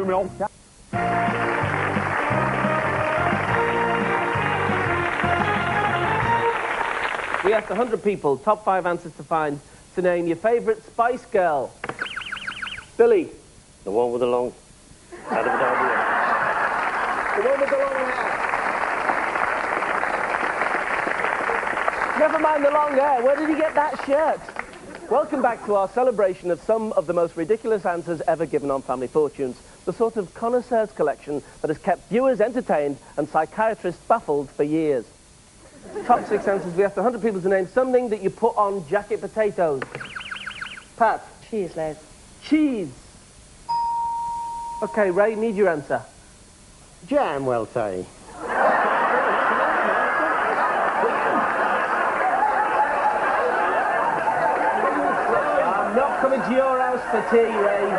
me on. We asked 100 people, top 5 answers to name your favourite Spice Girl. Billy. The one with the long... The one with the long hair. Never mind the long hair. Where did he get that shirt? Welcome back to our celebration of some of the most ridiculous answers ever given on Family Fortunes. The sort of connoisseur's collection that has kept viewers entertained and psychiatrists baffled for years. Top 6 answers. We asked 100 people to name something that you put on jacket potatoes. Pat. Cheese, Les. Cheese. OK, Ray, need your answer. Jam, well say. I'm not coming to your house for tea, Ray.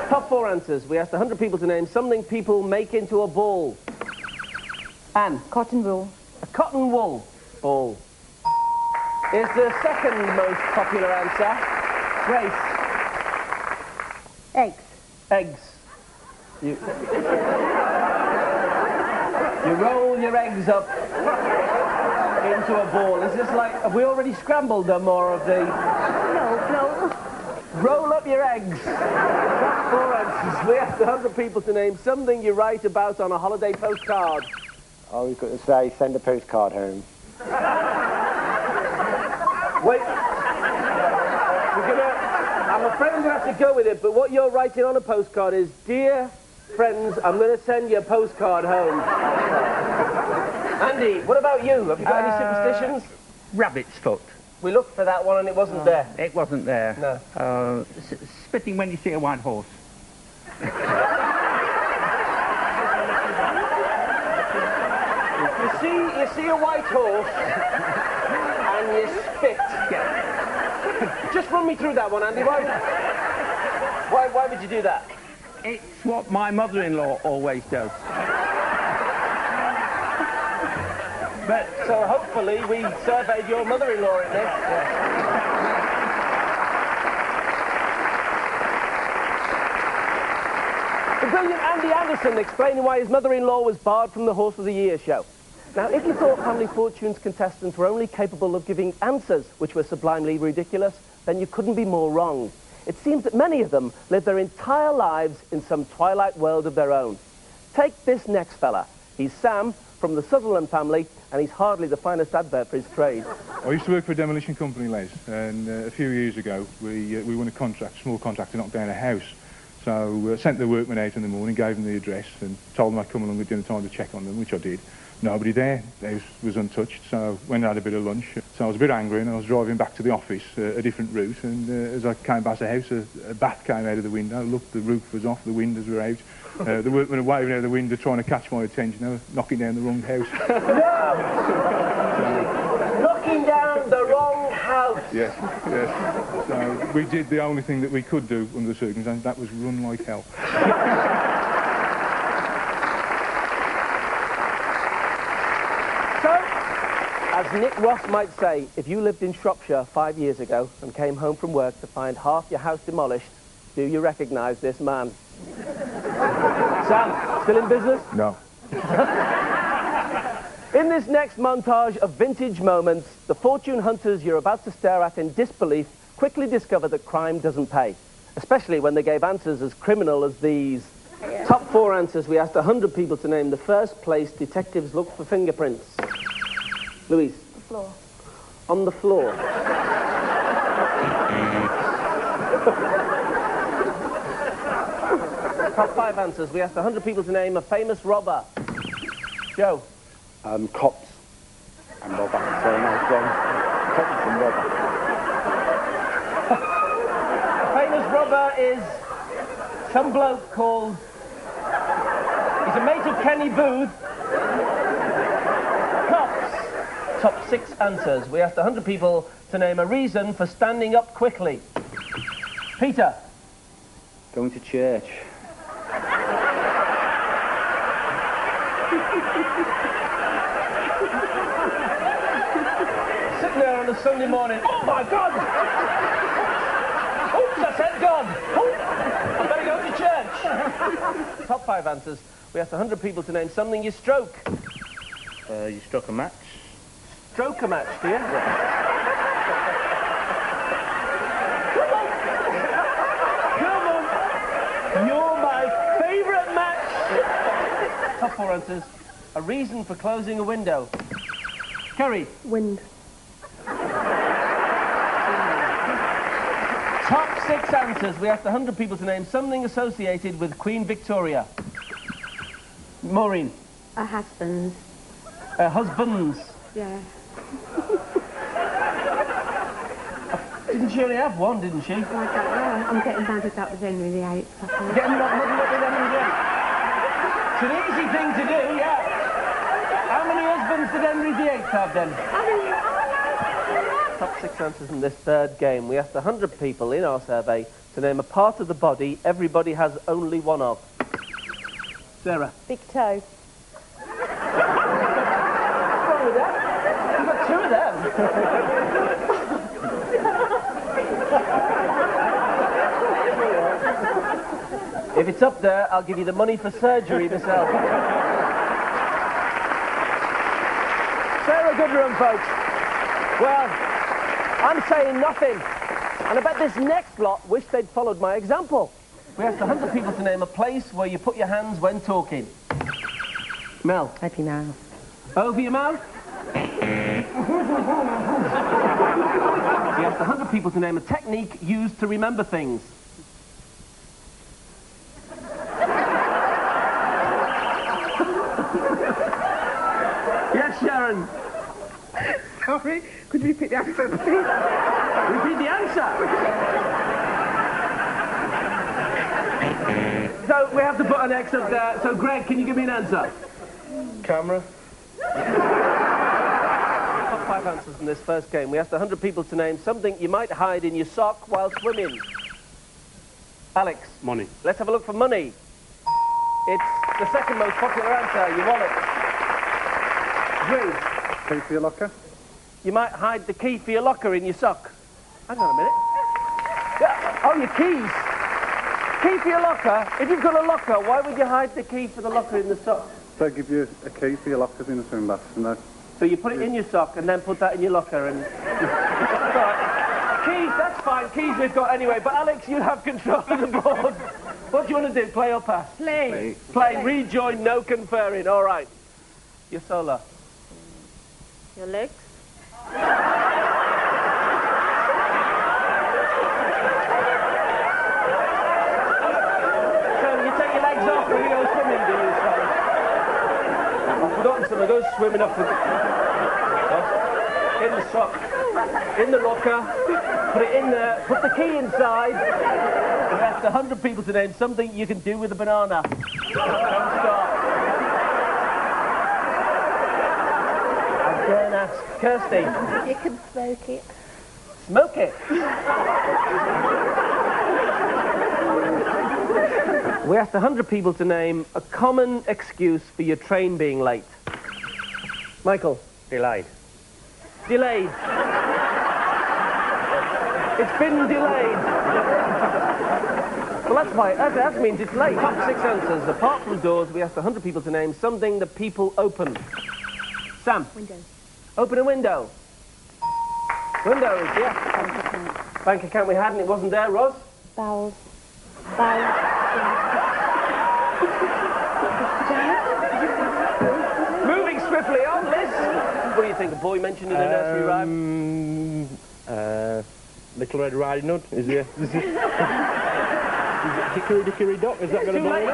Top 4 answers. We asked 100 people to name something people make into a ball. Anne. Cotton wool. A cotton wool ball is the second most popular answer. Grace. Eggs. Eggs. You roll your eggs up into a ball. Is this like, have we already scrambled them, or of the... No. Roll up your eggs. Top 4 answers. We asked 100 people to name something you write about on a holiday postcard. Oh, we've got to say, send a postcard home. Wait. I'm afraid I'm going to have to go with it, but what you're writing on a postcard is, dear friends, I'm going to send you a postcard home. Andy, what about you? Have you got any superstitions? Rabbit's foot. We looked for that one and it wasn't there. It wasn't there. No. Spitting when you see a white horse. You see a white horse and you spit. Just run me through that one, Andy. Why would you do that? It's what my mother-in-law always does. But so hopefully we surveyed your mother-in-law in this. The brilliant Andy Anderson explaining why his mother-in-law was barred from the Horse of the Year show. Now, if you thought Family Fortunes contestants were only capable of giving answers which were sublimely ridiculous, then you couldn't be more wrong. It seems that many of them live their entire lives in some twilight world of their own. Take this next fella. He's Sam from the Sutherland family, and he's hardly the finest advert for his trade. I used to work for a demolition company, Les, and a few years ago we won a small contract to knock down a house. So sent the workmen out in the morning, gave them the address, and told them I'd come along at dinner time to check on them, which I did. Nobody there. The house was untouched, so went and had a bit of lunch. So I was a bit angry, and I was driving back to the office, a different route, and as I came past the house, a bat came out of the window. Looked, the roof was off, the windows were out. The workmen were waving out the window, trying to catch my attention. They were knocking down the wrong house. No! Knocking down the wrong house! Yes. So we did the only thing that we could do under the circumstances, that was run like hell. As Nick Ross might say, if you lived in Shropshire 5 years ago and came home from work to find half your house demolished, do you recognise this man? Sam, still in business? No. In this next montage of vintage moments, the fortune hunters you're about to stare at in disbelief quickly discover that crime doesn't pay, especially when they gave answers as criminal as these. Yeah. Top 4 answers. We asked 100 people to name the first place detectives looked for fingerprints. Louise? The floor. On the floor. Top 5 answers. We asked 100 people to name a famous robber. Joe? Cops and robber. Very nice one. Cops and robber. A famous robber is some bloke called... He's a mate of Kenny Booth. Top 6 answers. We asked 100 people to name a reason for standing up quickly. Peter? Going to church. Sitting there on a Sunday morning. Oh my God! Oops, I said God! Oh, I better go to church. top 5 answers. We asked 100 people to name something you stroke. You struck a match. Stroke a match, do you? Come on! You're my favourite match! Top 4 answers. A reason for closing a window. Kerry. Wind. Top 6 answers. We asked 100 people to name something associated with Queen Victoria. Maureen. A husband. Husbands. Yeah. Didn't she only have one, didn't she? I don't know. I'm getting muddled up with Henry VIII. Getting muddled up with Henry VIII. It's an easy thing to do, yeah. How many husbands did Henry VIII have then? Top 6 answers in this third game. We asked 100 people in our survey to name a part of the body everybody has only one of. Sarah. Big toe. What's wrong with that? You've got 2 of them. If it's up there, I'll give you the money for surgery myself. Sarah, good run, folks. Well, I'm saying nothing. And I bet this next lot wish they'd followed my example. We asked 100 people to name a place where you put your hands when talking. Mel. Open your mouth. Over your mouth? We asked 100 people to name a technique used to remember things. Yes, Sharon. Sorry, could you repeat the answer, please? Repeat the answer. So we have to put an X up there. So Greg, can you give me an answer? Camera. Top 5 answers in this first game. We asked 100 people to name something you might hide in your sock while swimming. Alex. Money. Let's have a look for money. It's the second most popular answer, your wallet. Drew. Key for your locker. You might hide the key for your locker in your sock. Hang on a minute. Yeah. Oh, your keys. Key for your locker. If you've got a locker, why would you hide the key for the locker in the sock? They give you a key for your lockers in the swim bath, and that. So you put it in your sock and then put that in your locker and... Right. Keys, that's fine. Keys we've got anyway. But Alex, you have control of the board. What do you want to do? Play or pass? Play. Play. Rejoin, no conferring. All right. You're Sola. Your legs. When you go swimming, do you, son? I've forgotten something. I go swimming up in the sock, in the locker, put it in there, put the key inside. We asked 100 people to name something you can do with a banana. Don't start. Again, ask Kirsty. You can smoke it. Smoke it. We asked 100 people to name a common excuse for your train being late. Michael. Delayed. Delayed. It's been delayed. Well, that's why. That means it's late. Top 6 answers. Apart from doors, we asked 100 people to name something that people open. Sam. Window. Open a window. Windows, yeah. Bank account we hadn't. It wasn't there, Roz. Bowels. Bowels. Moving swiftly on, Liz. What do you think? A boy mentioned in a nursery rhyme? Little Red Riding Hood. Is there? Hickory Dickory Dock. Is that going to Too be? late.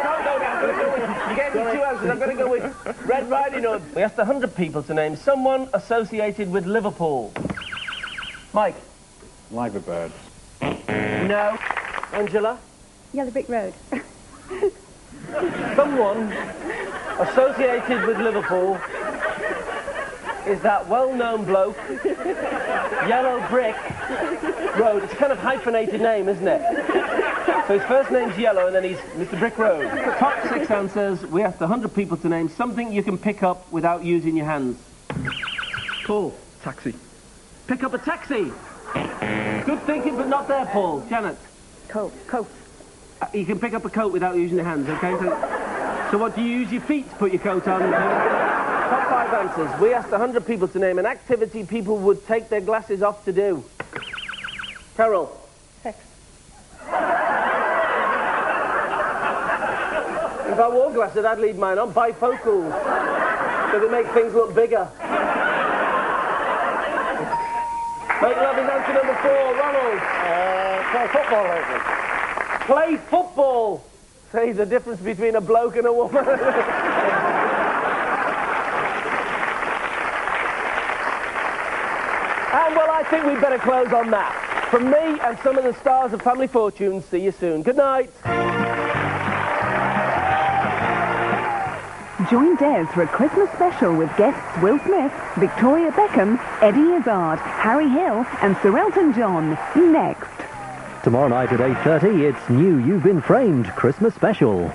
You gave me 2 answers. I'm going to go with Red Riding Hood. We asked 100 people to name someone associated with Liverpool. Mike. Liver birds. No. Angela. Yellow Brick Road. Someone associated with Liverpool is that well-known bloke, Yellow Brick Road. It's a kind of hyphenated name, isn't it? So his first name's Yellow and then he's Mr. Brick Road. Top 6 answers. We asked 100 people to name something you can pick up without using your hands. Paul. Taxi. Pick up a taxi. Good thinking, but not there, Paul. Janet. Coat. Coat. You can pick up a coat without using your hands, okay? So So what, do you use your feet to put your coat on? Top 5 answers. We asked 100 people to name an activity people would take their glasses off to do. Carol. Sex. If I wore glasses, I'd leave mine on. Bifocals. So they make things look bigger. Make love is answer number 4. Ronald. Play football lately. Play football. Say the difference between a bloke and a woman. And well, I think we'd better close on that. From me and some of the stars of Family Fortunes, see you soon. Good night. Join Des for a Christmas special with guests Will Smith, Victoria Beckham, Eddie Izzard, Harry Hill and Sir Elton John. Next. Tomorrow night at 8:30, it's New You've Been Framed Christmas special.